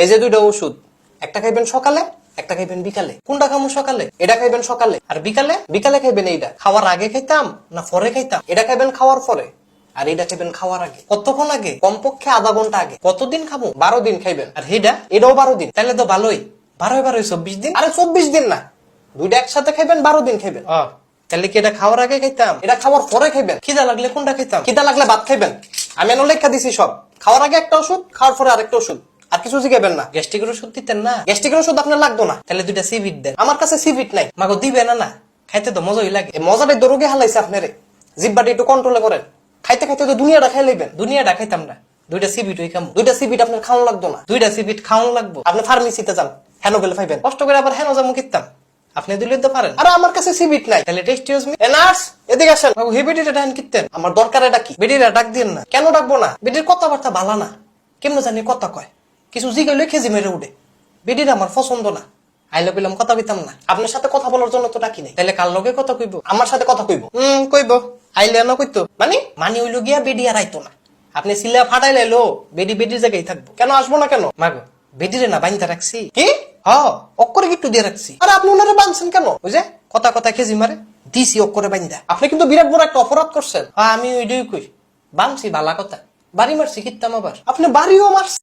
এই যে দুইটা ওষুধ, একটা খাইবেন সকালে, একটা খাইবেন বিকালে। কোনটা খামু সকালে? এটা খাইবেন সকালে। আর বিকালে? বিকালে খাইবেন এইটা। খাওয়ার আগে খাইতাম না পরে খাইতাম? এটা খাইবেন খাওয়ার পরে, আর এটা খাইবেন খাওয়ার আগে। কতক্ষণ আগে? কমপক্ষে আধা ঘন্টা আগে। কতদিন খাবো? 12 দিন খাইবেন। আর এটাও 12 দিন। তাহলে তো ভালোই। 12 24 দিন। আরে 24 দিন না, দুইটা একসাথে খাইবেন, 12 দিন খাইবেন। তাহলে কি এটা খাওয়ার আগে খাইতাম, এটা খাওয়ার পরে খাইবেন? খিদা লাগলে কোনটা খাইতাম? খিদা লাগলে ভাত খাইবেন। আমি এনে লেখা দিছি সব। খাওয়ার আগে একটা ওষুধ, খাওয়ার পরে আরেকটা ওষুধ। আর কিছু জিগাবেন না। গ্যাস্ট্রিকের ওষুধ দিতেন না? গ্যাস্ট্রিকের ওষুধ আপনার লাগতো না, তাহলে দুইটা সিভিট দেন। আমার কাছে সিভিট নাই, মাগো দিবে না। না খাইতে তো মজাই লাগে। এই মজাটাই দরুগে হালাইছে আপনারে। জিব্বাটা একটু কন্ট্রোলে করেন। খাইতে খাইতে তো দুনিয়াটা খাই লইবেন। দুনিয়াটা খাইতাম না, দুইটা সিভিট ওই খামু। দুইটা সিভিট আপনার খাওয়ানো লাগতো না, দুইটা সিভিট খাওয়ানো লাগবো। আপনি ফার্মেসিতে যান, হেন গেলে পাইবেন। কষ্ট করে আবার হেন যাবো কিনতাম, আপনি দিলে তো পারেন। আরে আমার কাছে সিভিট নাই, তাহলে টেস্ট ইউজ মি। নার্স এদিকে আসেন। হে বেডিটা ডান কিনতেন, আমার দরকার এটা কি? বেডিরা ডাক দিন না। কেন ডাকবো না? বেডির কথাবার্তা ভালো না, কেমন জানি কথা কয়, কিছু জিগাইলে খেজি মেরে উঠে। বেডির আমার পছন্দ না, আইলে কইলাম কথা কইতাম না। আপনার সাথে কথা বলার জন্য তো ডাকি নাই, তাহলে কার লগে কথা কইব? আমার সাথে কথা কইব। কইব, আইলে না কইতো মানে হইলো গিয়া বেডি আর আইতো না। আপনি সিলা ফাটাই লাইলো, বেডির জায়গায় থাকবো। কেন আসবো না কেন? মাগো বেডিরে না বাইন্দা রাখছি। কি? অক্ষরে একটু দিয়ে রাখছি। আরে আপনি ওনারে বাঁধছেন কেন? ওই যে কথা খেজি মারে, দিছি অক্ষরে বাইন্দা। আপনি কিন্তু বিরাট বড় একটা অপরাধ করছেন। আমি ওইটাই কই, বাঁধছি ভালা কথা, বাড়ি মারছি কিত্তাম আবার। আপনি বাড়িও মারছেন।